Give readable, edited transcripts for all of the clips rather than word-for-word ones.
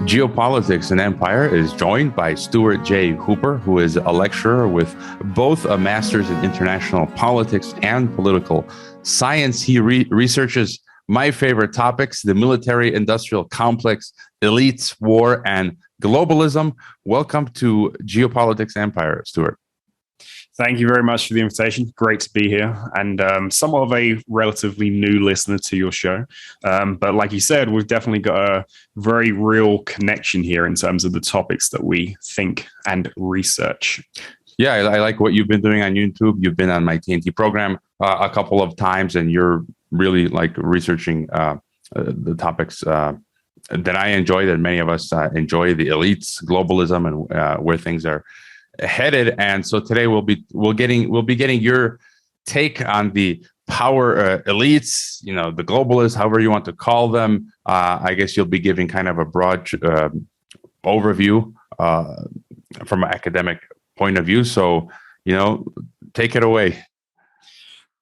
Geopolitics and Empire is joined by Stuart J. Hooper, who is a lecturer with both a master's in international politics and political science. He researches my favorite topics: the military-industrial complex, elites, war, and globalism. Welcome to Geopolitics and Empire, Stuart. Thank you very much for the invitation. Great to be here, and somewhat of a relatively new listener to your show. But like you said, we've definitely got a very real connection here in terms of the topics that we think and research. Yeah, I like what you've been doing on YouTube. You've been on my TNT program a couple of times, and you're really like researching the topics that I enjoy, that many of us enjoy, the elites, globalism, and where things are headed. And so today we'll be getting your take on the power elites, the globalists, however you want to call them. I guess you'll be giving kind of a broad overview from an academic point of view. So, take it away.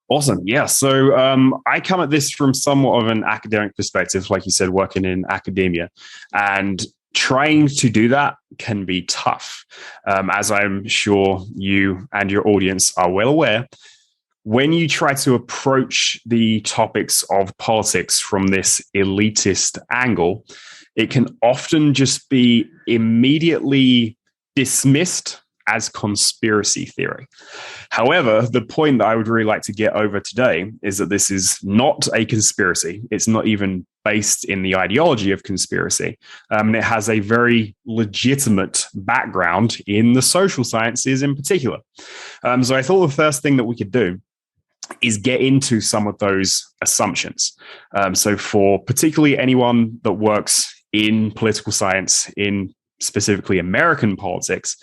Awesome. Yeah. So I come at this from somewhat of an academic perspective, like you said, working in academia, and trying to do that can be tough. As I'm sure you and your audience are well aware, when you try to approach the topics of politics from this elitist angle, it can often just be immediately dismissed as conspiracy theory. However, the point that I would really like to get over today is that this is not a conspiracy. It's not even based in the ideology of conspiracy. And it has a very legitimate background in the social sciences in particular. So I thought the first thing that we could do is get into some of those assumptions. So for particularly anyone that works in political science, in specifically American politics,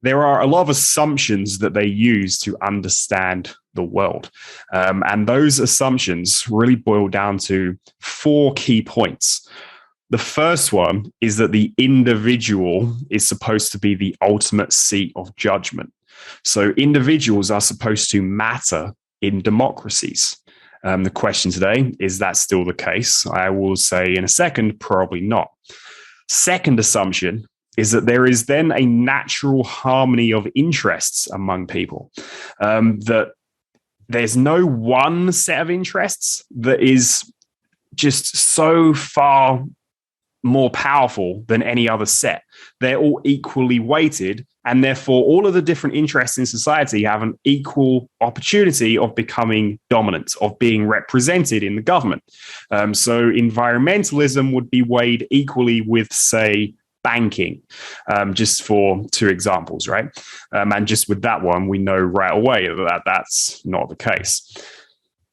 there are a lot of assumptions that they use to understand the world. And those assumptions really boil down to four key points. The first one is that the individual is supposed to be the ultimate seat of judgment. So individuals are supposed to matter in democracies. The question today, is that still the case? I will say in a second, probably not. Second assumption is that there is then a natural harmony of interests among people, that there's no one set of interests that is just so far more powerful than any other set. They're all equally weighted, and therefore all of the different interests in society have an equal opportunity of becoming dominant, of being represented in the government. So environmentalism would be weighed equally with, say, banking, just for two examples, right? And just with that one, we know right away that that's not the case.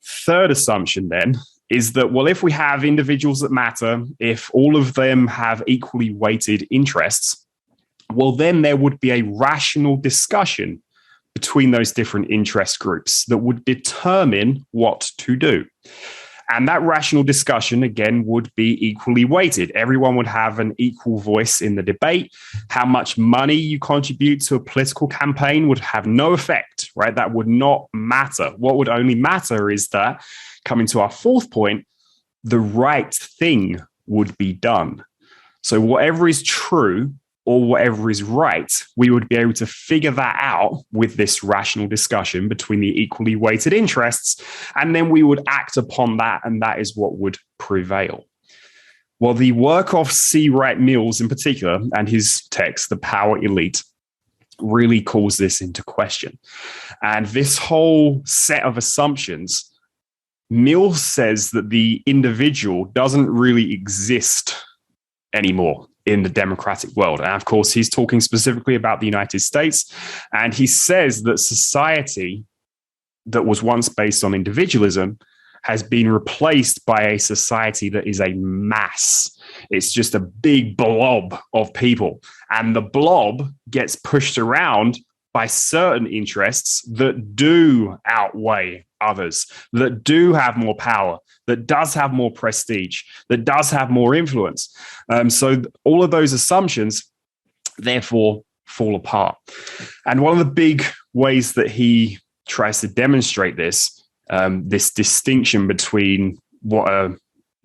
Third assumption then is that, well, if we have individuals that matter, if all of them have equally weighted interests, well, then there would be a rational discussion between those different interest groups that would determine what to do. And that rational discussion, again, would be equally weighted. Everyone would have an equal voice in the debate. How much money you contribute to a political campaign would have no effect, right? That would not matter. What would only matter is that, coming to our fourth point, the right thing would be done. So whatever is true or whatever is right, we would be able to figure that out with this rational discussion between the equally weighted interests, and then we would act upon that, and that is what would prevail. Well, the work of C. Wright Mills in particular, and his text, The Power Elite, really calls this into question. And this whole set of assumptions, Mills says that the individual doesn't really exist anymore in the democratic world. And of course, he's talking specifically about the United States. And he says that society that was once based on individualism has been replaced by a society that is a mass. It's just a big blob of people. And the blob gets pushed around by certain interests that do outweigh others, that do have more power, that does have more prestige, that does have more influence. So all of those assumptions, therefore, fall apart. And one of the big ways that he tries to demonstrate this, this distinction between what a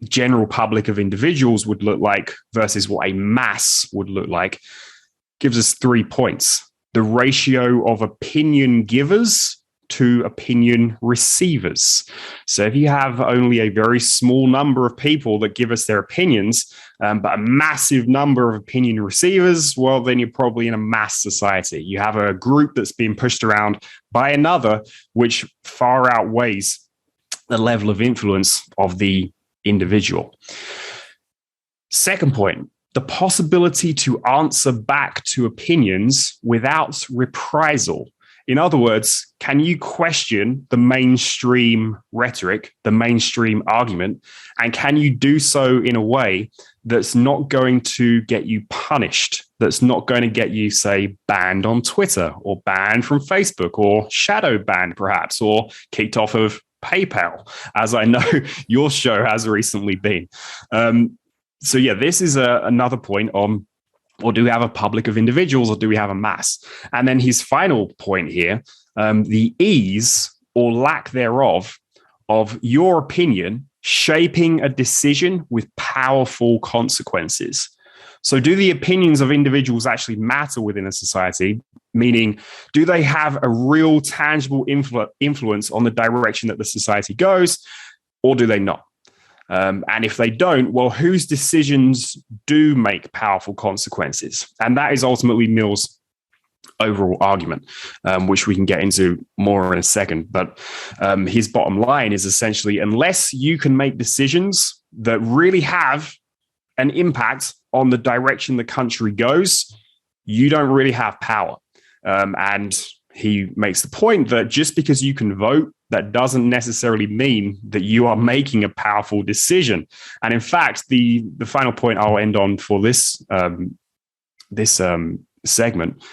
general public of individuals would look like versus what a mass would look like gives us 3 points. The ratio of opinion givers to opinion receivers. So if you have only a very small number of people that give us their opinions, but a massive number of opinion receivers, well, then you're probably in a mass society. You have a group that's being pushed around by another, which far outweighs the level of influence of the individual. Second point, the possibility to answer back to opinions without reprisal. In other words, can you question the mainstream rhetoric, the mainstream argument, and can you do so in a way that's not going to get you punished, that's not going to get you, say, banned on Twitter or banned from Facebook or shadow banned perhaps, or kicked off of PayPal, as I know your show has recently been. So yeah, this is another point on, or do we have a public of individuals or do we have a mass? And then his final point here, the ease or lack thereof of your opinion shaping a decision with powerful consequences. So do the opinions of individuals actually matter within a society? Meaning, do they have a real tangible influence on the direction that the society goes, or do they not? And if they don't, well, whose decisions do make powerful consequences? And that is ultimately Mills' overall argument, which we can get into more in a second. But his bottom line is essentially, unless you can make decisions that really have an impact on the direction the country goes, you don't really have power. And he makes the point that just because you can vote, that doesn't necessarily mean that you are making a powerful decision. And in fact, the final point I'll end on for this segment,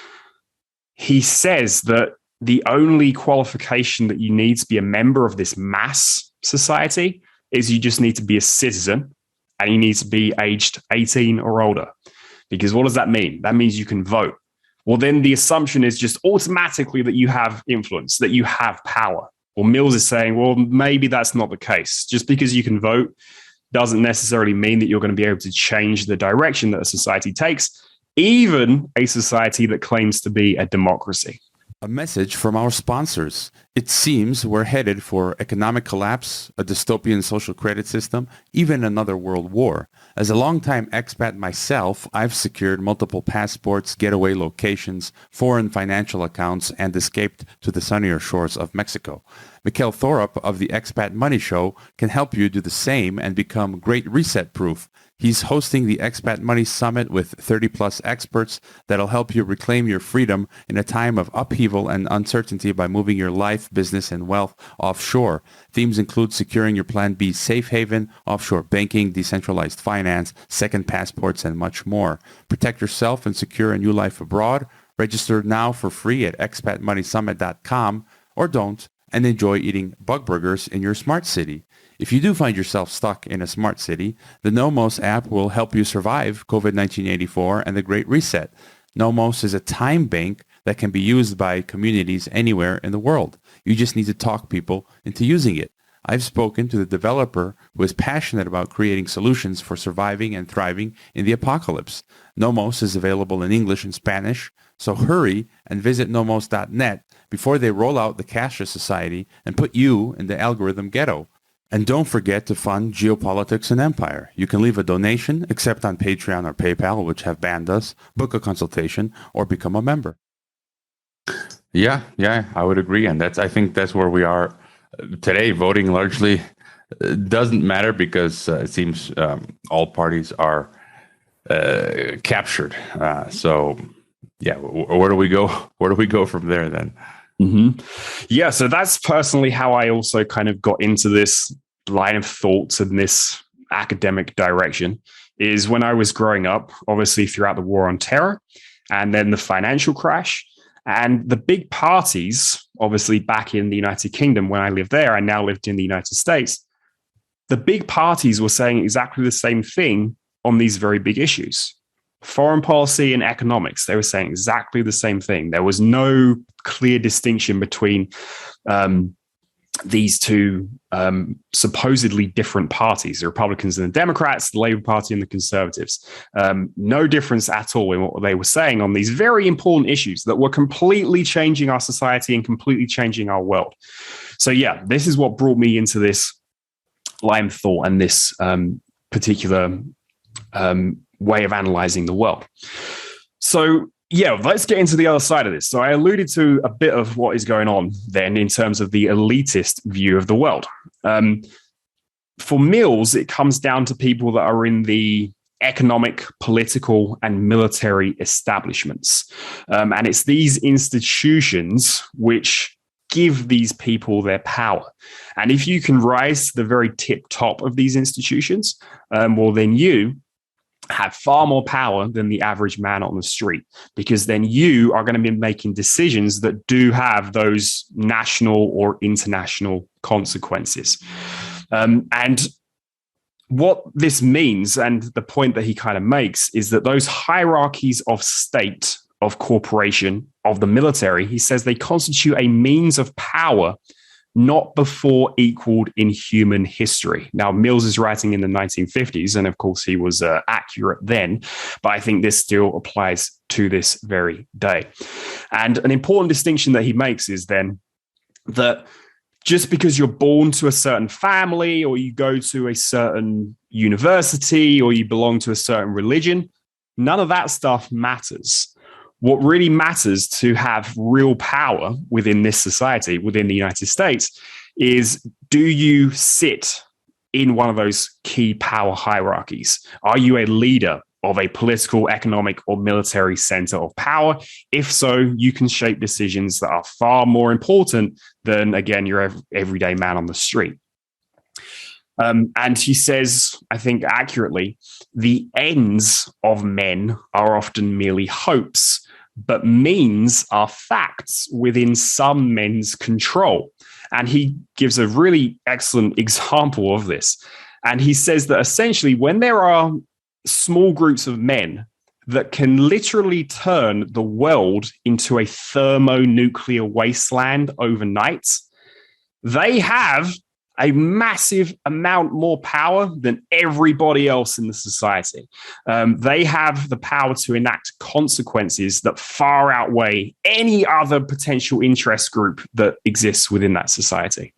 he says that the only qualification that you need to be a member of this mass society is you just need to be a citizen and you need to be aged 18 or older. Because what does that mean? That means you can vote. Well, then the assumption is just automatically that you have influence, that you have power. Well, Mills is saying, well, maybe that's not the case. Just because you can vote doesn't necessarily mean that you're going to be able to change the direction that a society takes, even a society that claims to be a democracy. A message from our sponsors. It seems we're headed for economic collapse, a dystopian social credit system, even another world war. As a longtime expat myself, I've secured multiple passports, getaway locations, foreign financial accounts, and escaped to the sunnier shores of Mexico. Mikhail Thorup of the Expat Money Show can help you do the same and become Great Reset proof. He's hosting the Expat Money Summit with 30-plus experts that'll help you reclaim your freedom in a time of upheaval and uncertainty by moving your life, business, and wealth offshore. Themes include securing your Plan B safe haven, offshore banking, decentralized finance, second passports, and much more. Protect yourself and secure a new life abroad. Register now for free at expatmoneysummit.com, or don't, and enjoy eating bug burgers in your smart city. If you do find yourself stuck in a smart city, the Nomos app will help you survive COVID-1984 and the Great Reset. Nomos is a time bank that can be used by communities anywhere in the world. You just need to talk people into using it. I've spoken to the developer who is passionate about creating solutions for surviving and thriving in the apocalypse. Nomos is available in English and Spanish, so hurry and visit nomos.net before they roll out the cashless society and put you in the algorithm ghetto. And don't forget to fund Geopolitics and Empire. You can leave a donation, except on Patreon or PayPal, which have banned us, book a consultation, or become a member. Yeah, I would agree. And I think that's where we are today. Voting largely doesn't matter because it seems all parties are captured. So, yeah, where do we go? Where do we go from there then? Mm-hmm. Yeah, so that's personally how I also kind of got into this line of thoughts and this academic direction, is when I was growing up, obviously throughout the war on terror and then the financial crash and the big parties, obviously back in the United Kingdom when I lived there, I now lived in the United States, the big parties were saying exactly the same thing on these very big issues. Foreign policy and economics, they were saying exactly the same thing. There was no clear distinction between these two supposedly different parties, the Republicans and the Democrats, the Labour Party and the Conservatives. No difference at all in what they were saying on these very important issues that were completely changing our society and completely changing our world. So yeah, this is what brought me into this line of thought and this particular way of analyzing the world. So yeah, let's get into the other side of this. So I alluded to a bit of what is going on then in terms of the elitist view of the world. For Mills, it comes down to people that are in the economic, political, and military establishments. And it's these institutions which give these people their power. And if you can rise to the very tip top of these institutions, well, then you have far more power than the average man on the street, because then you are going to be making decisions that do have those national or international consequences. And what this means, and the point that he kind of makes, is that those hierarchies of state, of corporation, of the military, he says they constitute a means of power not before equaled in human history. Now, Mills is writing in the 1950s, and of course he was accurate then, but I think this still applies to this very day. And an important distinction that he makes is then that just because you're born to a certain family, or you go to a certain university, or you belong to a certain religion, none of that stuff matters. What really matters to have real power within this society, within the United States, is, do you sit in one of those key power hierarchies? Are you a leader of a political, economic, or military center of power? If so, you can shape decisions that are far more important than, again, your everyday man on the street. And he says, I think accurately, the ends of men are often merely hopes, but means are facts within some men's control. And he gives a really excellent example of this. And he says that essentially, when there are small groups of men that can literally turn the world into a thermonuclear wasteland overnight, they have a massive amount more power than everybody else in the society. They have the power to enact consequences that far outweigh any other potential interest group that exists within that society.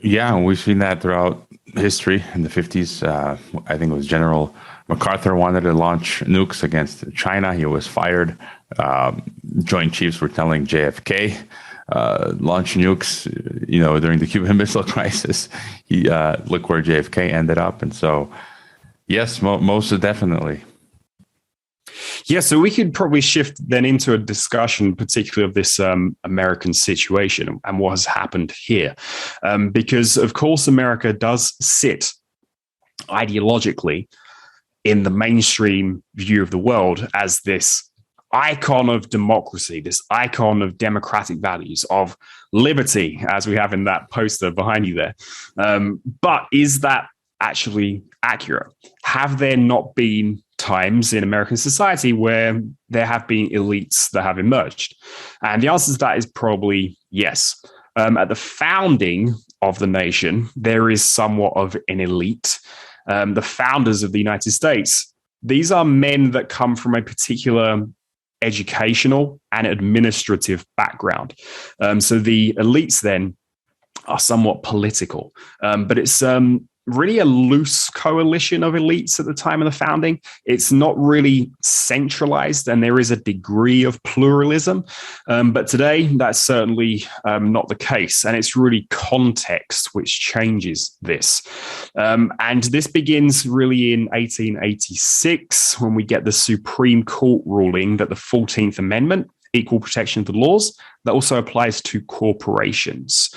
Yeah, we've seen that throughout history. In the 50s, I think it was General MacArthur wanted to launch nukes against China. He was fired. Joint Chiefs were telling JFK, launch nukes, during the Cuban Missile Crisis. Look where JFK ended up. And so, yes, most definitely. Yeah, so we could probably shift then into a discussion, particularly of this American situation and what has happened here. Because, of course, America does sit ideologically in the mainstream view of the world as this icon of democracy, this icon of democratic values, of liberty, as we have in that poster behind you there. But is that actually accurate? Have there not been times in American society where there have been elites that have emerged? And the answer to that is probably yes. At the founding of the nation, there is somewhat of an elite. The founders of the United States, these are men that come from a particular educational and administrative background. So the elites then are somewhat political, but it's really a loose coalition of elites at the time of the founding. It's not really centralized, and there is a degree of pluralism. But today, that's certainly not the case. And it's really context which changes this. And this begins really in 1886, when we get the Supreme Court ruling that the 14th Amendment, equal protection of the laws, that also applies to corporations.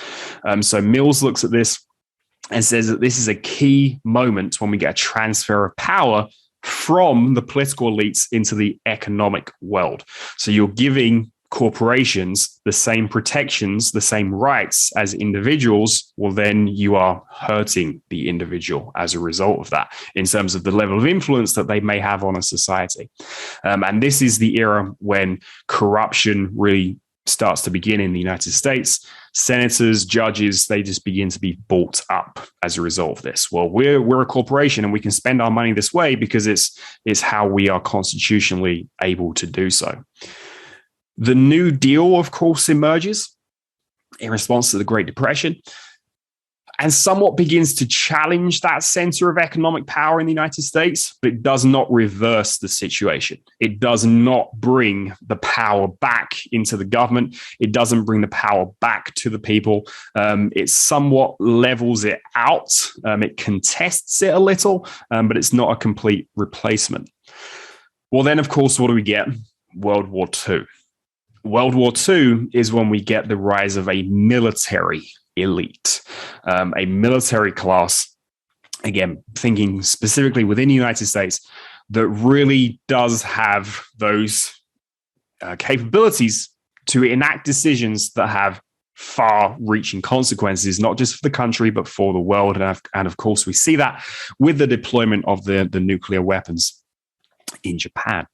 So Mills looks at this and says that this is a key moment when we get a transfer of power from the political elites into the economic world. So you're giving corporations the same protections, the same rights as individuals. Well, then you are hurting the individual as a result of that in terms of the level of influence that they may have on a society. And this is the era when corruption really starts to begin in the United States. Senators, judges, they just begin to be bought up as a result of this. Well, we're a corporation and we can spend our money this way because it's how we are constitutionally able to do so. The New Deal, of course, emerges in response to the Great Depression and somewhat begins to challenge that center of economic power in the United States, but it does not reverse the situation. It does not bring the power back into the government. It doesn't bring the power back to the people. It somewhat levels it out. It contests it a little, but it's not a complete replacement. Well, then, of course, what do we get? World War II. World War II is when we get the rise of a military elite, a military class, again, thinking specifically within the United States, that really does have those capabilities to enact decisions that have far-reaching consequences, not just for the country, but for the world. And of course, we see that with the deployment of the nuclear weapons in Japan.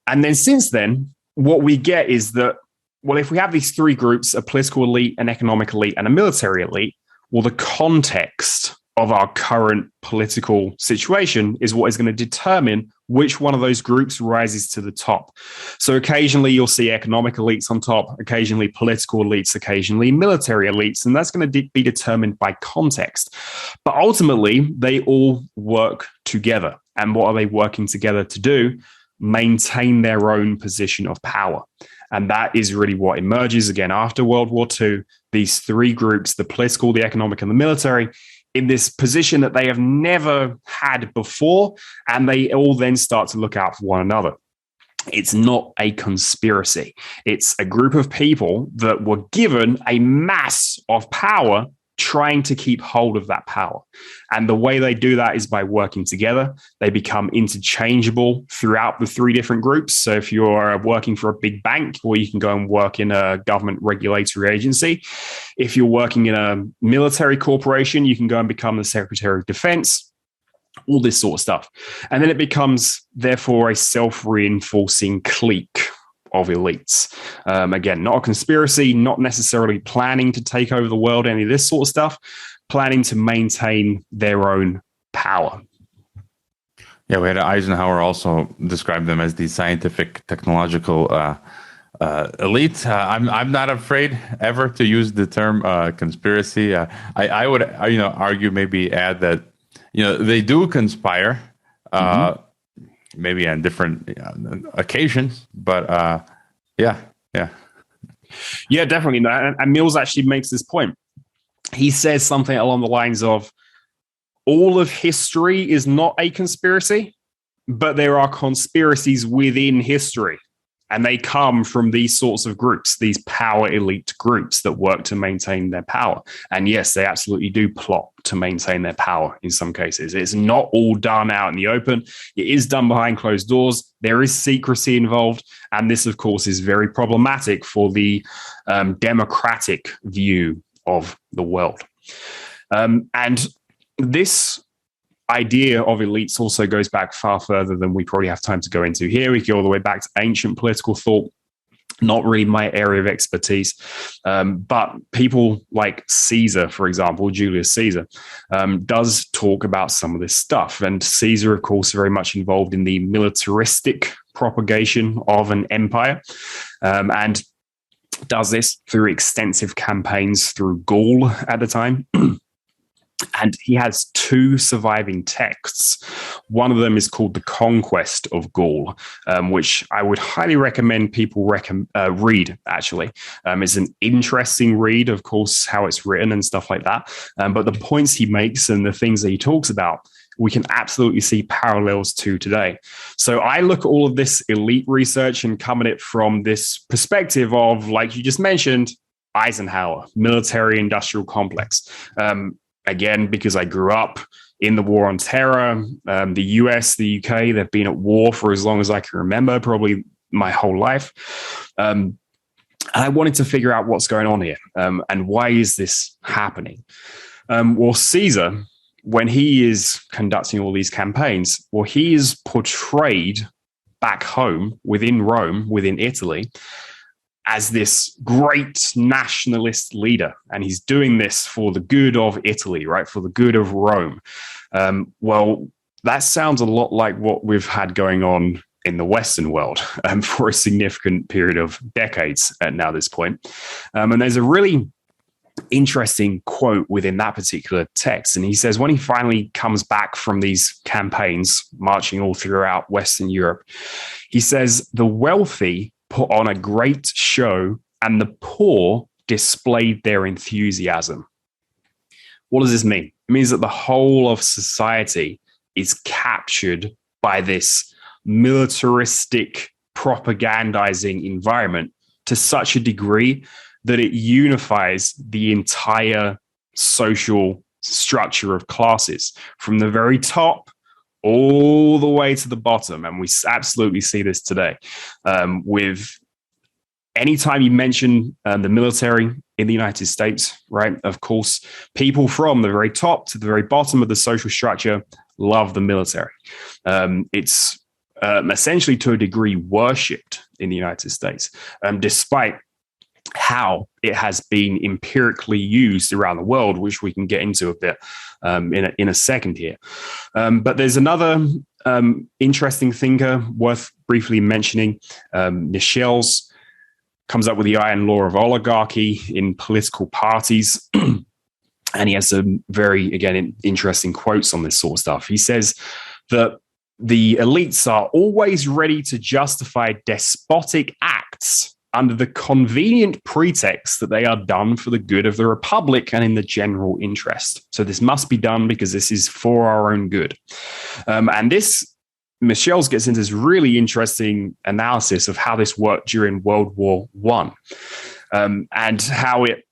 And then since then, what we get is that, well, if we have these three groups, a political elite, an economic elite, and a military elite, well, the context of our current political situation is what is going to determine which one of those groups rises to the top. So occasionally you'll see economic elites on top, occasionally political elites, occasionally military elites, and that's going to be determined by context. But ultimately, they all work together. And what are they working together to do? Maintain their own position of power. And that is really what emerges again after World War II. These three groups, the political, the economic, and the military, in this position that they have never had before, and they all then start to look out for one another. It's not a conspiracy. It's a group of people that were given a mass of power trying to keep hold of that power. And the way they do that is by working together. They become interchangeable throughout the three different groups. So if you're working for a big bank, well, you can go and work in a government regulatory agency. If you're working in a military corporation, you can go and become the Secretary of Defense, all this sort of stuff. And then it becomes, therefore, a self-reinforcing clique of elites. Again, not a conspiracy, not necessarily planning to take over the world, any of this sort of stuff, planning to maintain their own power. Yeah, we had Eisenhower also describe them as the scientific, technological elite. I'm not afraid ever to use the term conspiracy. I would argue, maybe add that they do conspire. Maybe on different occasions, but yeah, definitely. And Mills actually makes this point. He says something along the lines of, all of history is not a conspiracy, but there are conspiracies within history. And they come from these sorts of groups, these power elite groups that work to maintain their power. And yes, they absolutely do plot to maintain their power in some cases. It's not all done out in the open. It is done behind closed doors. There is secrecy involved. And this, of course, is very problematic for the democratic view of the world. And this idea of elites also goes back far further than we probably have time to go into here. We go all the way back to ancient political thought, not really my area of expertise. But people like Caesar, for example, Julius Caesar, does talk about some of this stuff. And Caesar, of course, very much involved in the militaristic propagation of an empire, and does this through extensive campaigns through Gaul at the time. And he has two surviving texts. One of them is called The Conquest of Gaul, which I would highly recommend people read, actually. It's an interesting read, of course, how it's written and stuff like that. But the points he makes and the things that he talks about, we can absolutely see parallels to today. So I look at all of this elite research and come at it from this perspective of, like you just mentioned, Eisenhower, military-industrial complex. Again, because I grew up in the war on terror, the US, the UK, they've been at war for as long as I can remember, probably my whole life. And I wanted to figure out what's going on here and why is this happening? Well, Caesar, when he is conducting all these campaigns, well, he is portrayed back home within Rome, within Italy, as this great nationalist leader, and he's doing this for the good of Italy, right? For the good of Rome. Well, that sounds a lot like what we've had going on in the Western world for a significant period of decades at now this point. And there's a really interesting quote within that particular text. And he says, when he finally comes back from these campaigns, marching all throughout Western Europe, he says, the wealthy put on a great show and the poor displayed their enthusiasm. What does this mean? It means that the whole of society is captured by this militaristic propagandizing environment to such a degree that it unifies the entire social structure of classes from the very top all the way to the bottom. And we absolutely see this today with anytime you mention the military in the United States, right? Of course, people from the very top to the very bottom of the social structure love the military. It's essentially to a degree worshipped in the United States, despite how it has been empirically used around the world, which we can get into a bit in a second here. But there's another interesting thinker worth briefly mentioning. Michels comes up with the iron law of oligarchy in political parties. And he has some very, again, interesting quotes on this sort of stuff. He says that the elites are always ready to justify despotic acts under the convenient pretext that they are done for the good of the republic and in the general interest. So this must be done because this is for our own good. And this, Michels gets into this really interesting analysis of how this worked during World War I, and how it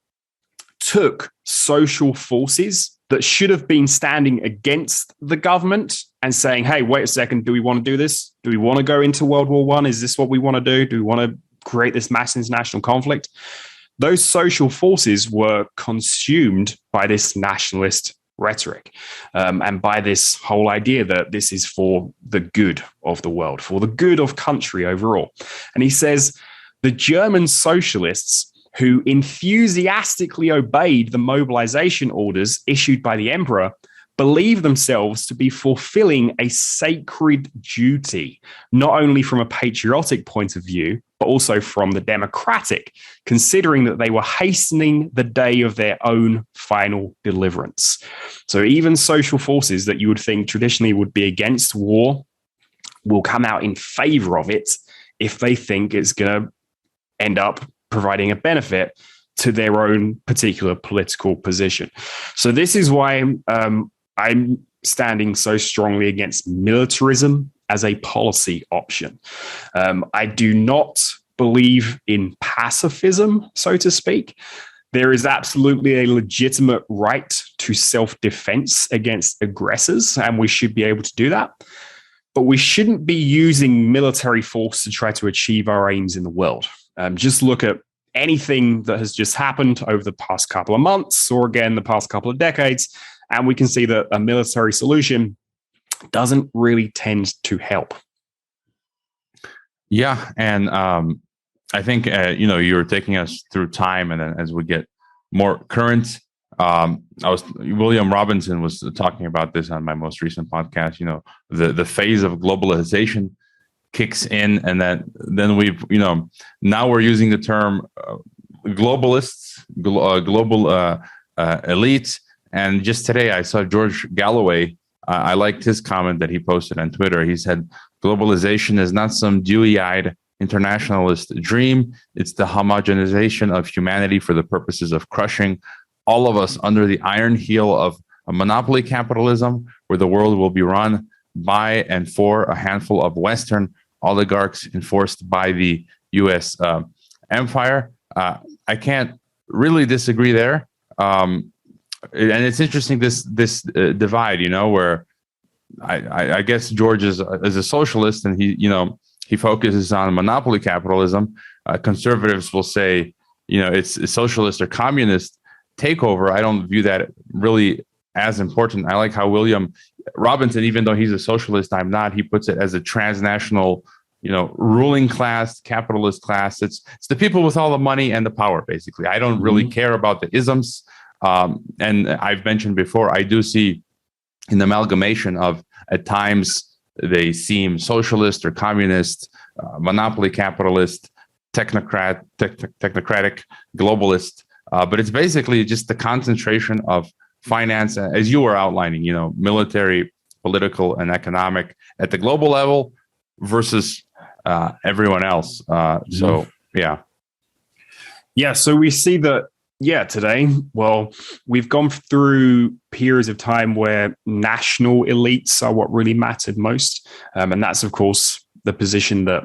took social forces that should have been standing against the government and saying, hey, wait a second, do we want to do this? Do we want to go into World War I? Is this what we want to do? Do we want to create this mass international conflict? Those social forces were consumed by this nationalist rhetoric and by this whole idea that this is for the good of the world, for the good of country overall. And he says the German socialists who enthusiastically obeyed the mobilization orders issued by the emperor believe themselves to be fulfilling a sacred duty, not only from a patriotic point of view, but also from the democratic, considering that they were hastening the day of their own final deliverance. So even social forces that you would think traditionally would be against war will come out in favor of it if they think it's going to end up providing a benefit to their own particular political position. So this is why I'm standing so strongly against militarism as a policy option. I do not believe in pacifism, so to speak. There is absolutely a legitimate right to self-defense against aggressors, and we should be able to do that. But we shouldn't be using military force to try to achieve our aims in the world. Just look at anything that has just happened over the past couple of months, or again, the past couple of decades, and we can see that a military solution doesn't really tend to help. Yeah, and I think you're taking us through time, and then as we get more current, William Robinson was talking about this on my most recent podcast. The phase of globalization kicks in, and then we've now we're using the term globalists, global elite. And just today, I saw George Galloway. I liked his comment that he posted on Twitter. He said, globalization is not some dewy-eyed internationalist dream. It's the homogenization of humanity for the purposes of crushing all of us under the iron heel of a monopoly capitalism, where the world will be run by and for a handful of Western oligarchs enforced by the U.S. empire. I can't really disagree there. And it's interesting, this divide, where I guess George is a socialist, and he focuses on monopoly capitalism. Conservatives will say, it's a socialist or communist takeover. I don't view that really as important. I like how William Robinson, even though he's a socialist, I'm not, he puts it as a transnational ruling class, capitalist class. It's the people with all the money and the power, basically. I don't really care about the isms. And I've mentioned before, I do see an amalgamation of, at times, they seem socialist or communist, monopoly capitalist, technocratic, globalist. But it's basically just the concentration of finance, as you were outlining, military, political, and economic at the global level versus everyone else. So, yeah. Yeah, so we see that, today, well, we've gone through periods of time where national elites are what really mattered most. And that's, of course, the position that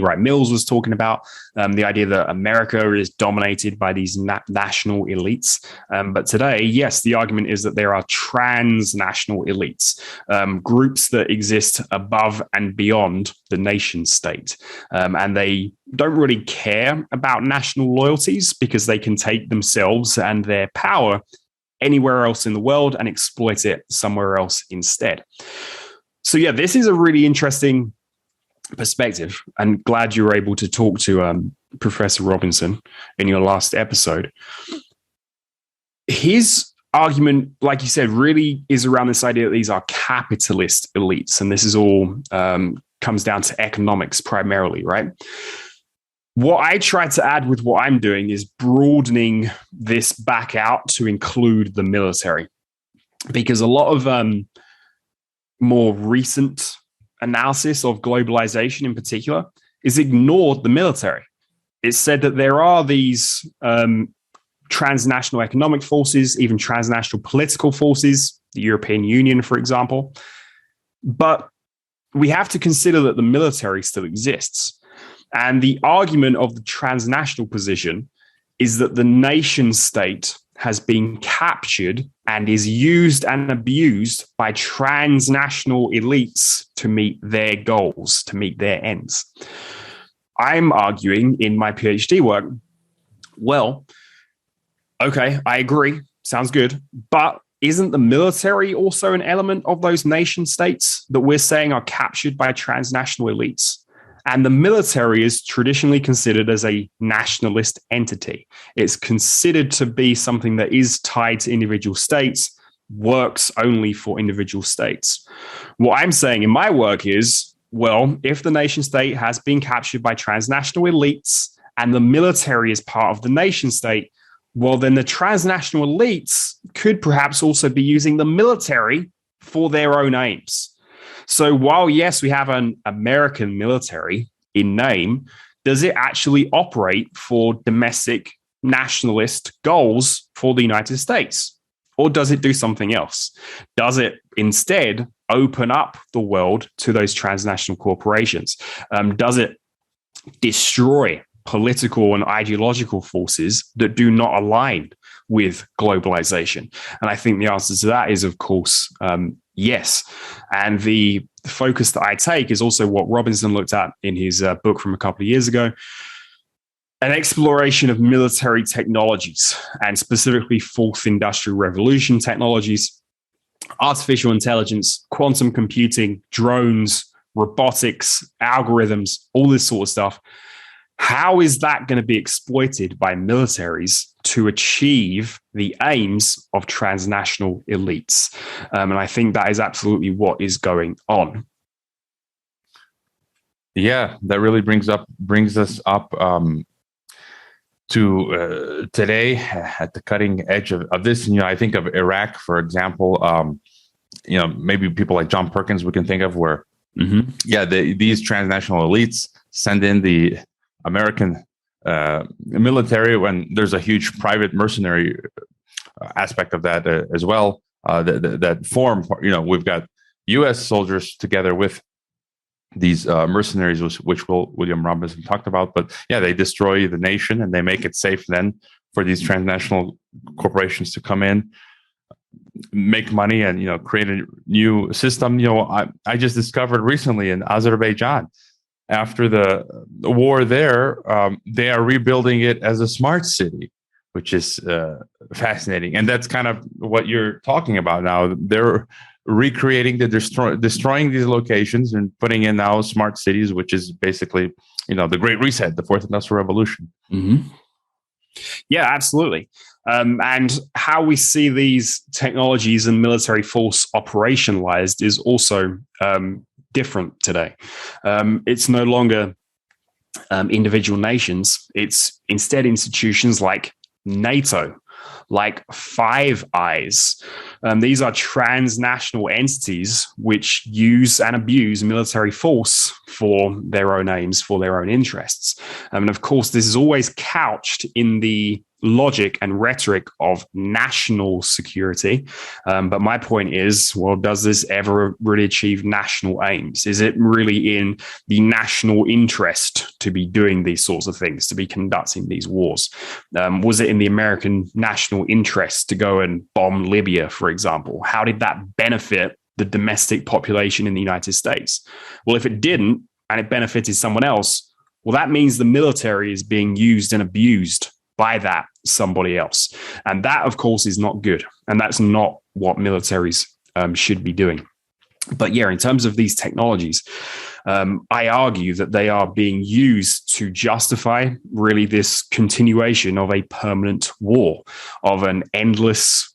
Wright Mills was talking about, the idea that America is dominated by these national elites. But today, yes, the argument is that there are transnational elites, groups that exist above and beyond the nation state. And they don't really care about national loyalties because they can take themselves and their power anywhere else in the world and exploit it somewhere else instead. So, yeah, this is a really interesting perspective, and glad you were able to talk to Professor Robinson in your last episode. His argument, like you said, really is around this idea that these are capitalist elites, and this is all comes down to economics primarily, right? What I try to add with what I'm doing is broadening this back out to include the military, because a lot of more recent analysis of globalization in particular is ignored the military. It's said that there are these transnational economic forces, even transnational political forces, the European Union, for example. But we have to consider that the military still exists. And the argument of the transnational position is that the nation state has been captured and is used and abused by transnational elites to meet their goals, to meet their ends. I'm arguing in my PhD work, well, okay, I agree, sounds good, but isn't the military also an element of those nation states that we're saying are captured by transnational elites? And the military is traditionally considered as a nationalist entity. It's considered to be something that is tied to individual states, works only for individual states. What I'm saying in my work is, well, if the nation state has been captured by transnational elites and the military is part of the nation state, well, then the transnational elites could perhaps also be using the military for their own aims. So while, yes, we have an American military in name, does it actually operate for domestic nationalist goals for the United States? Or does it do something else? Does it instead open up the world to those transnational corporations? Does it destroy political and ideological forces that do not align with globalization? And I think the answer to that is, of course, yes. And the focus that I take is also what Robinson looked at in his book from a couple of years ago, an exploration of military technologies, and specifically fourth industrial revolution technologies, artificial intelligence, quantum computing, drones, robotics, algorithms, all this sort of stuff. How is that going to be exploited by militaries to achieve the aims of transnational elites? And I think that is absolutely what is going on. Yeah, that really brings us up to today at the cutting edge of this. I think of Iraq, for example. Maybe people like John Perkins we can think of, where these transnational elites send in the American military when there's a huge private mercenary aspect of that as well. That form, we've got U.S. soldiers together with these mercenaries, which William Robinson talked about. But yeah, they destroy the nation and they make it safe then for these transnational corporations to come in, make money, and create a new system. I just discovered recently in Azerbaijan, after the war there, they are rebuilding it as a smart city, which is fascinating. And that's kind of what you're talking about now. They're recreating destroying these locations and putting in now smart cities, which is basically, the Great Reset, the Fourth Industrial Revolution. Mm-hmm. Yeah, absolutely. And how we see these technologies and military force operationalized is also different today. It's no longer individual nations. It's instead institutions like NATO, like Five Eyes. These are transnational entities which use and abuse military force for their own aims, for their own interests. And of course, this is always couched in the logic and rhetoric of national security. But my point is, well, does this ever really achieve national aims? Is it really in the national interest to be doing these sorts of things, to be conducting these wars? Was it in the American national interest to go and bomb Libya, for example? How did that benefit the domestic population in the United States? Well, if it didn't, and it benefited someone else, well, that means the military is being used and abused by that somebody else. And that, of course, is not good. And that's not what militaries should be doing. But yeah, in terms of these technologies, I argue that they are being used to justify really this continuation of a permanent war, of an endless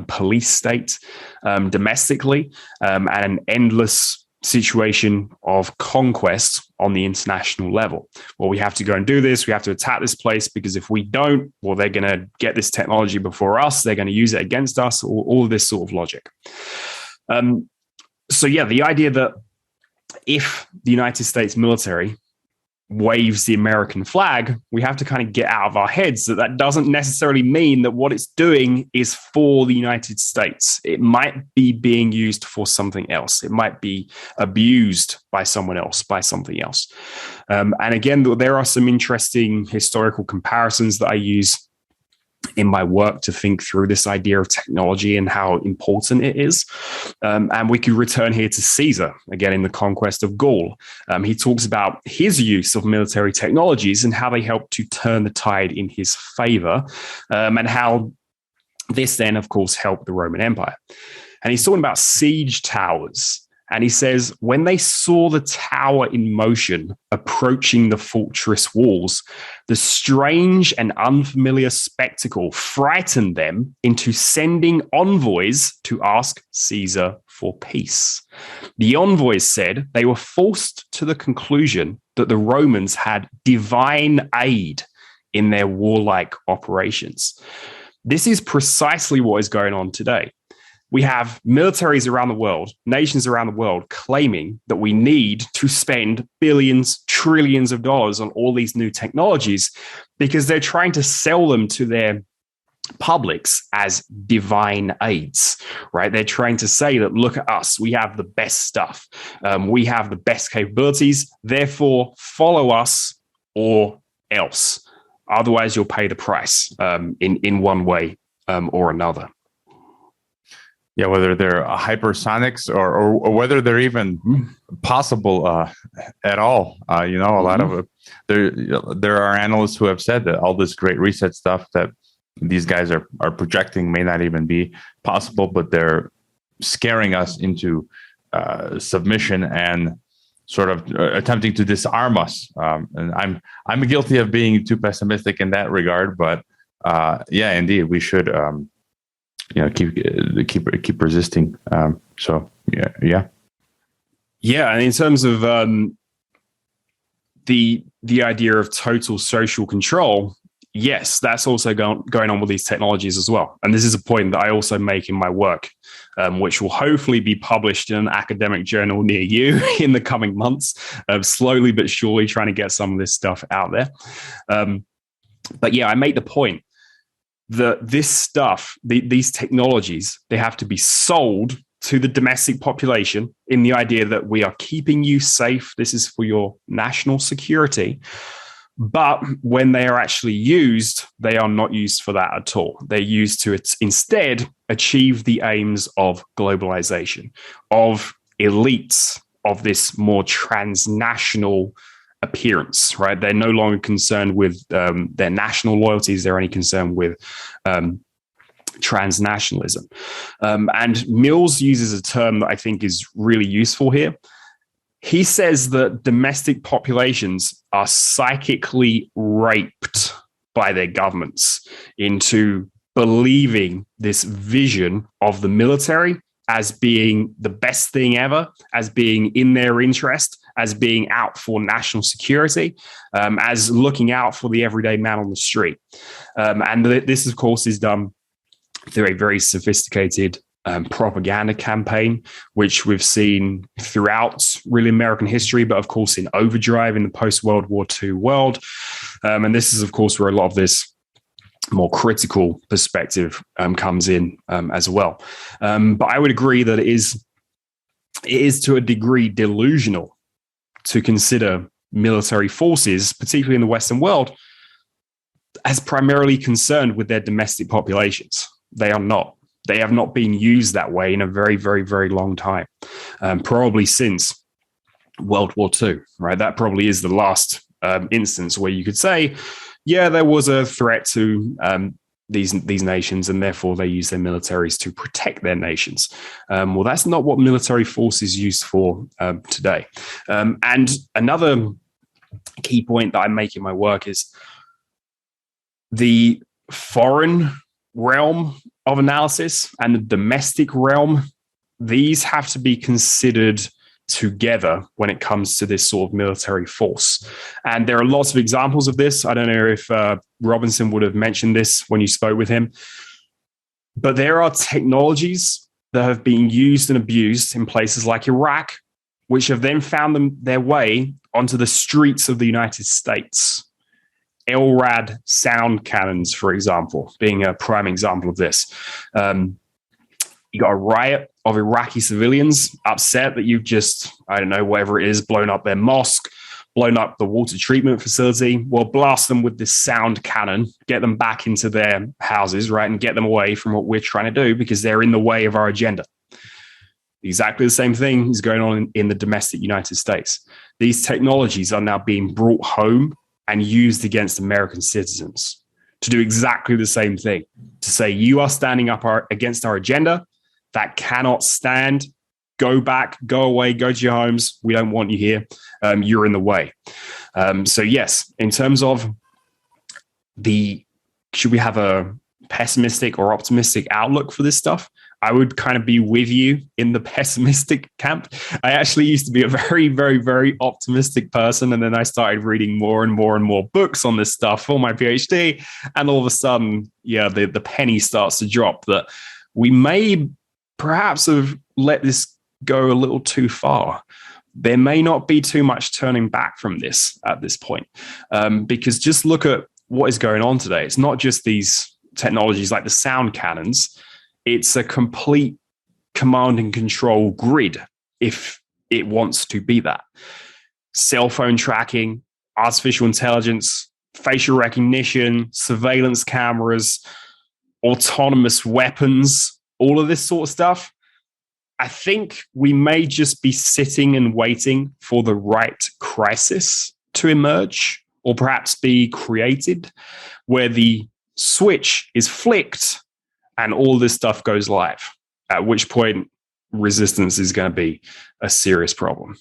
police state domestically, and an endless situation of conquest on the international level. Well, we have to go and do this. We have to attack this place because if we don't, well, they're going to get this technology before us. They're going to use it against us, all of this sort of logic. So yeah, the idea that if the United States military waves the American flag, we have to kind of get out of our heads that that doesn't necessarily mean that what it's doing is for the United States. It might be being used for something else. It might be abused by someone else, by something else. And again, there are some interesting historical comparisons that I use in my work to think through this idea of technology and how important it is. And we could return here to Caesar, again, in the conquest of Gaul. He talks about his use of military technologies and how they helped to turn the tide in his favor, and how this then, of course, helped the Roman Empire. And he's talking about siege towers. And he says, when they saw the tower in motion approaching the fortress walls, the strange and unfamiliar spectacle frightened them into sending envoys to ask Caesar for peace. The envoys said they were forced to the conclusion that the Romans had divine aid in their warlike operations. This is precisely what is going on today. We have militaries around the world, nations around the world claiming that we need to spend billions, trillions of dollars on all these new technologies because they're trying to sell them to their publics as divine aids, right? They're trying to say that, look at us, we have the best stuff. We have the best capabilities. Therefore, follow us or else. Otherwise, you'll pay the price in one way or another. Yeah, whether they're hypersonics or whether they're even possible at all. A lot of there are analysts who have said that all this Great Reset stuff that these guys are projecting may not even be possible, but they're scaring us into submission and sort of attempting to disarm us. And I'm guilty of being too pessimistic in that regard, but yeah, indeed, we should. Keep resisting. So yeah. And in terms of the idea of total social control, yes, that's also going on with these technologies as well. And this is a point that I also make in my work, which will hopefully be published in an academic journal near you in the coming months. Slowly but surely, trying to get some of this stuff out there. But yeah, I make the point that this stuff, these technologies, they have to be sold to the domestic population in the idea that we are keeping you safe. This is for your national security. But when they are actually used, they are not used for that at all. They're used to instead achieve the aims of globalization, of elites, of this more transnational appearance, right? They're no longer concerned with their national loyalties. They're only concerned with transnationalism. And Mills uses a term that I think is really useful here. He says that domestic populations are psychically raped by their governments into believing this vision of the military as being the best thing ever, as being in their interest, as being out for national security, as looking out for the everyday man on the street. And this, of course, is done through a very sophisticated propaganda campaign, which we've seen throughout really American history, but of course in overdrive in the post-World War II world. And this is, of course, where a lot of this more critical perspective comes in as well. But I would agree that it is to a degree delusional to consider military forces, particularly in the Western world, as primarily concerned with their domestic populations. They are not. They have not been used that way in a very, very, very long time, probably since World War II, right? That probably is the last instance where you could say, yeah, there was a threat to these nations, and therefore they use their militaries to protect their nations. Well, that's not what military force is used for today. And another key point that I make in my work is the foreign realm of analysis and the domestic realm. These have to be considered together when it comes to this sort of military force. And there are lots of examples of this. I don't know if Robinson would have mentioned this when you spoke with him, but there are technologies that have been used and abused in places like Iraq, which have then found their way onto the streets of the United States. LRAD sound cannons, for example, being a prime example of this. You got a riot of Iraqi civilians upset that you've just, I don't know, whatever it is, blown up their mosque, blown up the water treatment facility. Well, blast them with this sound cannon, get them back into their houses, right, and get them away from what we're trying to do because they're in the way of our agenda. Exactly the same thing is going on in the domestic United States. These technologies are now being brought home and used against American citizens to do exactly the same thing, to say you are standing up against our agenda. That cannot stand. Go back, go away, go to your homes. We don't want you here. You're in the way. So yes, in terms of should we have a pessimistic or optimistic outlook for this stuff? I would kind of be with you in the pessimistic camp. I actually used to be a very, very, very optimistic person. And then I started reading more and more and more books on this stuff for my PhD. And all of a sudden, the penny starts to drop that we may perhaps have let this go a little too far. There may not be too much turning back from this at this point. Because just look at what is going on today. It's not just these technologies like the sound cannons. It's a complete command and control grid if it wants to be that. Cell phone tracking, artificial intelligence, facial recognition, surveillance cameras, autonomous weapons, all of this sort of stuff. I think we may just be sitting and waiting for the right crisis to emerge or perhaps be created where the switch is flicked and all this stuff goes live, at which point resistance is going to be a serious problem.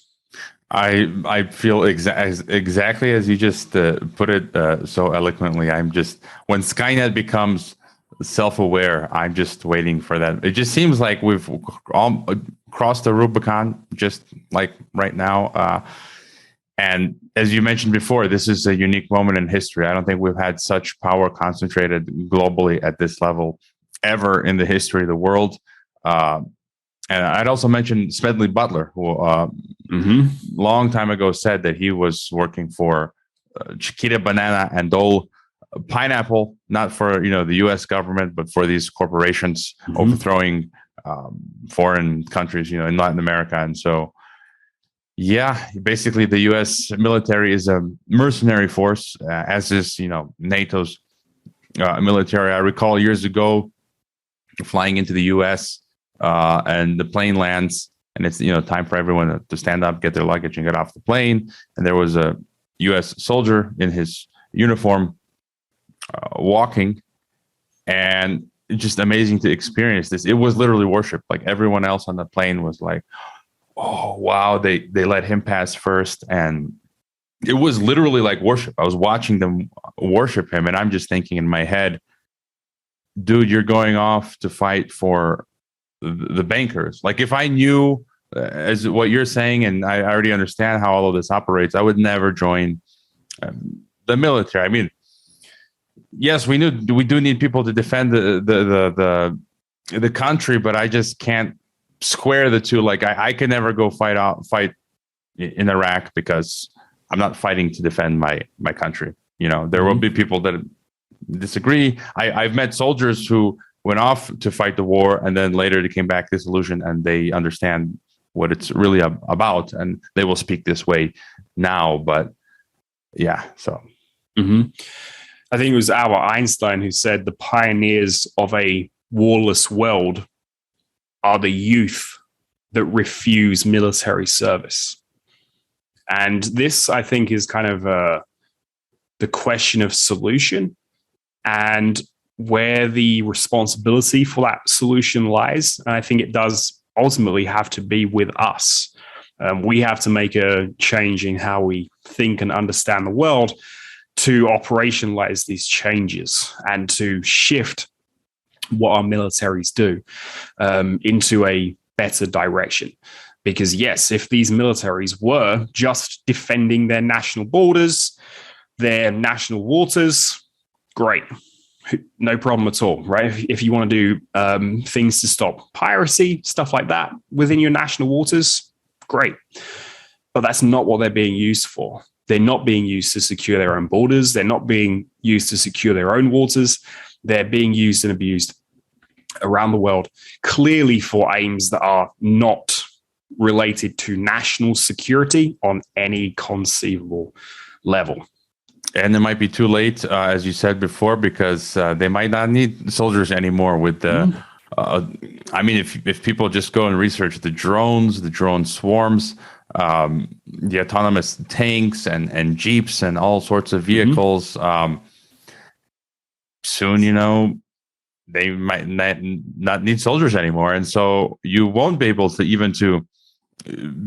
I feel exactly as you just put it so eloquently. When Skynet becomes self-aware, I'm just waiting for that. It just seems like we've all crossed the Rubicon just like right now. And as you mentioned before, this is a unique moment in history. I don't think we've had such power concentrated globally at this level ever in the history of the world. And I'd also mention Smedley Butler, who long time ago said that he was working for Chiquita Banana and Dole Pineapple, not for the U.S. government, but for these corporations overthrowing foreign countries, in Latin America. And so, basically the U.S. military is a mercenary force, as is NATO's military. I recall years ago flying into the U.S. And the plane lands, and it's time for everyone to stand up, get their luggage, and get off the plane. And there was a U.S. soldier in his uniform walking, and just amazing to experience this. It was literally worship. Like everyone else on the plane was like, oh wow, they let him pass first, and it was literally like worship. I was watching them worship him, and I'm just thinking in my head, dude, you're going off to fight for the bankers. Like if I knew as what you're saying, and I already understand how all of this operates, I would never join the military. I mean, yes, we do need people to defend the country, but I just can't square the two. Like I could never go fight in Iraq because I'm not fighting to defend my country. You know, there will be people that disagree. I've met soldiers who went off to fight the war and then later they came back disillusioned, and they understand what it's really about, and they will speak this way now. But yeah, so. I think it was Albert Einstein who said the pioneers of a warless world are the youth that refuse military service. And this, I think, is kind of the question of solution and where the responsibility for that solution lies. And I think it does ultimately have to be with us. We have to make a change in how we think and understand the world to operationalize these changes and to shift what our militaries do into a better direction. Because yes, if these militaries were just defending their national borders, their national waters, great. No problem at all, right? If you want to do things to stop piracy, stuff like that within your national waters, great. But that's not what they're being used for. They're not being used to secure their own borders. They're not being used to secure their own waters. They're being used and abused around the world, clearly for aims that are not related to national security on any conceivable level. And it might be too late, as you said before, because they might not need soldiers anymore with the... I mean, if people just go and research the drone swarms, the autonomous tanks and jeeps and all sorts of vehicles, soon, you know, they might not need soldiers anymore. And so you won't be able to even to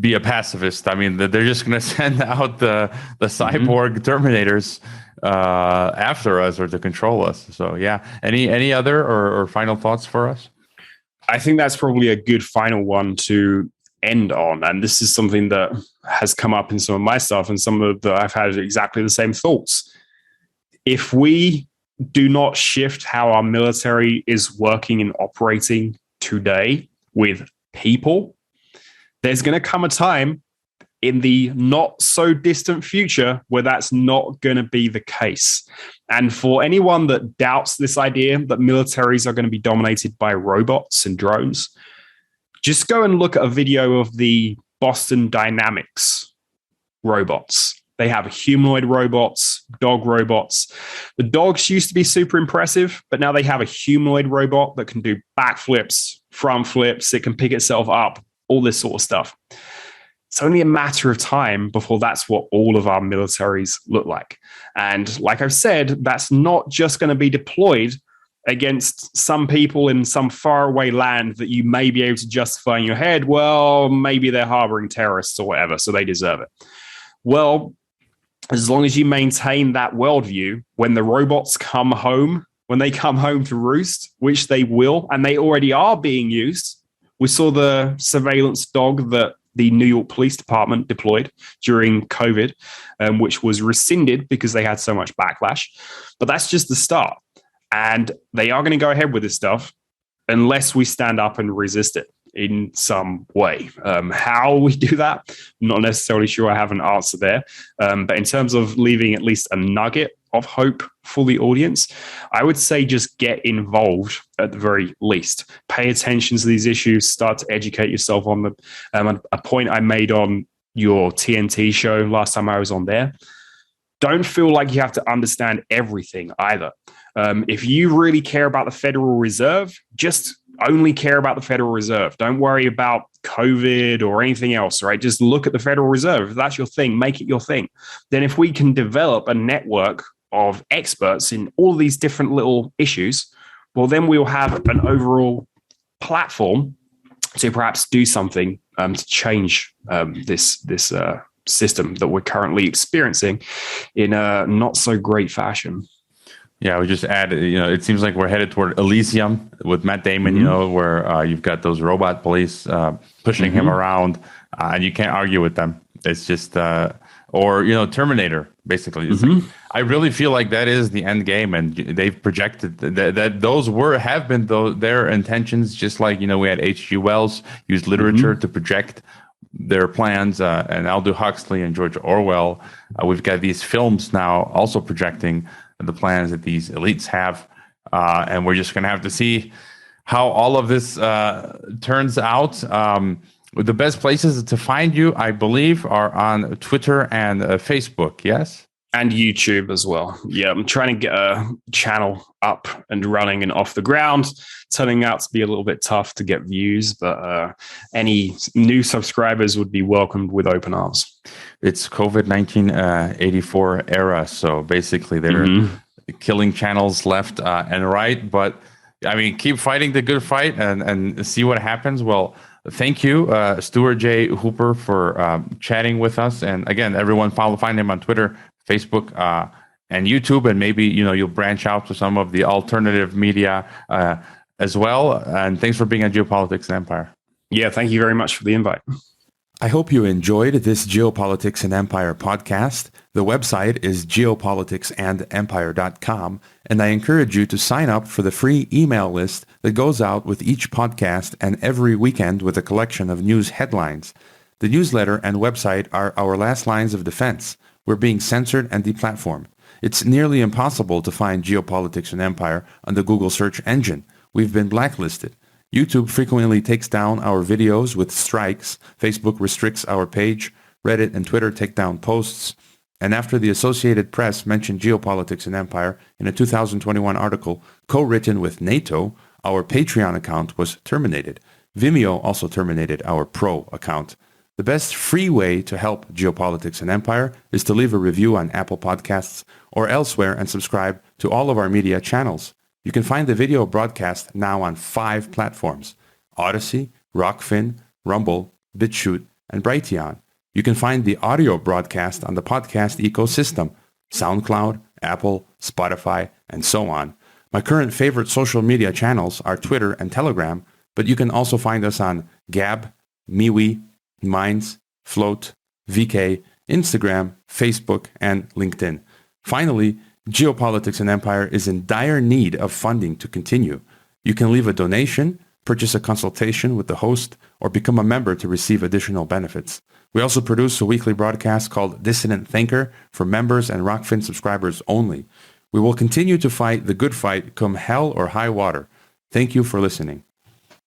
be a pacifist. I mean, they're just going to send out the cyborg Terminators after us or to control us. So yeah, any other or final thoughts for us? I think that's probably a good final one to end on. And this is something that has come up in some of my stuff and some of that I've had exactly the same thoughts. If we do not shift how our military is working and operating today with people, there's going to come a time in the not so distant future where that's not going to be the case. And for anyone that doubts this idea that militaries are going to be dominated by robots and drones, just go and look at a video of the Boston Dynamics robots. They have humanoid robots, dog robots. The dogs used to be super impressive, but now they have a humanoid robot that can do backflips, front flips. It can pick itself up, all this sort of stuff. It's only a matter of time before that's what all of our militaries look like. And like I've said, that's not just going to be deployed against some people in some faraway land that you may be able to justify in your head. Well, maybe they're harboring terrorists or whatever, so they deserve it. Well, as long as you maintain that worldview, when the robots come home, when they come home to roost, which they will, and they already are being used. We saw the surveillance dog that the New York Police Department deployed during COVID, which was rescinded because they had so much backlash. But that's just the start. And they are going to go ahead with this stuff unless we stand up and resist it in some way. How we do that, I'm not necessarily sure I have an answer there. But in terms of leaving at least a nugget of hope for the audience, I would say just get involved at the very least. Pay attention to these issues, start to educate yourself on them. A point I made on your TNT show last time I was on there, don't feel like you have to understand everything either. If you really care about the Federal Reserve, just only care about the Federal Reserve. Don't worry about COVID or anything else, right? Just look at the Federal Reserve. If that's your thing, make it your thing. Then if we can develop a network of experts in all these different little issues, well, then we'll have an overall platform to perhaps do something to change this system that we're currently experiencing in a not so great fashion. Yeah, we just add, it seems like we're headed toward Elysium with Matt Damon, where you've got those robot police pushing him around, and you can't argue with them. It's just, or Terminator, basically. It's like, I really feel like that is the end game, and they've projected that those have been their intentions. Just like we had H.G. Wells use literature to project their plans, and Aldous Huxley and George Orwell. We've got these films now also projecting the plans that these elites have, and we're just going to have to see how all of this turns out. The best places to find you, I believe, are on Twitter and Facebook, yes? And YouTube as well. Yeah, I'm trying to get a channel up and running and off the ground. Turning out to be a little bit tough to get views, but any new subscribers would be welcomed with open arms. It's COVID-19 84 era, so basically they're killing channels left and right. But I mean, keep fighting the good fight and see what happens. Well, thank you, Stuart J. Hooper, for chatting with us. And again, everyone find him on Twitter, Facebook, and YouTube, and maybe you'll branch out to some of the alternative media as well. And thanks for being on Geopolitics and Empire. Yeah, thank you very much for the invite. I hope you enjoyed this Geopolitics and Empire podcast. The website is geopoliticsandempire.com, and I encourage you to sign up for the free email list that goes out with each podcast and every weekend with a collection of news headlines. The newsletter and website are our last lines of defense. We're being censored and deplatformed. It's nearly impossible to find Geopolitics and Empire on the Google search engine. We've been blacklisted. YouTube frequently takes down our videos with strikes. Facebook restricts our page. Reddit and Twitter take down posts. And after the Associated Press mentioned Geopolitics and Empire in a 2021 article co-written with NATO, our Patreon account was terminated. Vimeo also terminated our Pro account. The best free way to help Geopolitics and Empire is to leave a review on Apple Podcasts or elsewhere and subscribe to all of our media channels. You can find the video broadcast now on 5 platforms: Odyssey, Rockfin, Rumble, BitChute, and Brighteon. You can find the audio broadcast on the podcast ecosystem: SoundCloud, Apple, Spotify, and so on. My current favorite social media channels are Twitter and Telegram, but you can also find us on Gab, MeWe, Minds, Float, VK, Instagram, Facebook, and LinkedIn. Finally, Geopolitics and Empire is in dire need of funding to continue. You can leave a donation, purchase a consultation with the host, or become a member to receive additional benefits. We also produce a weekly broadcast called Dissident Thinker for members and Rockfin subscribers only. We will continue to fight the good fight come hell or high water. Thank you for listening.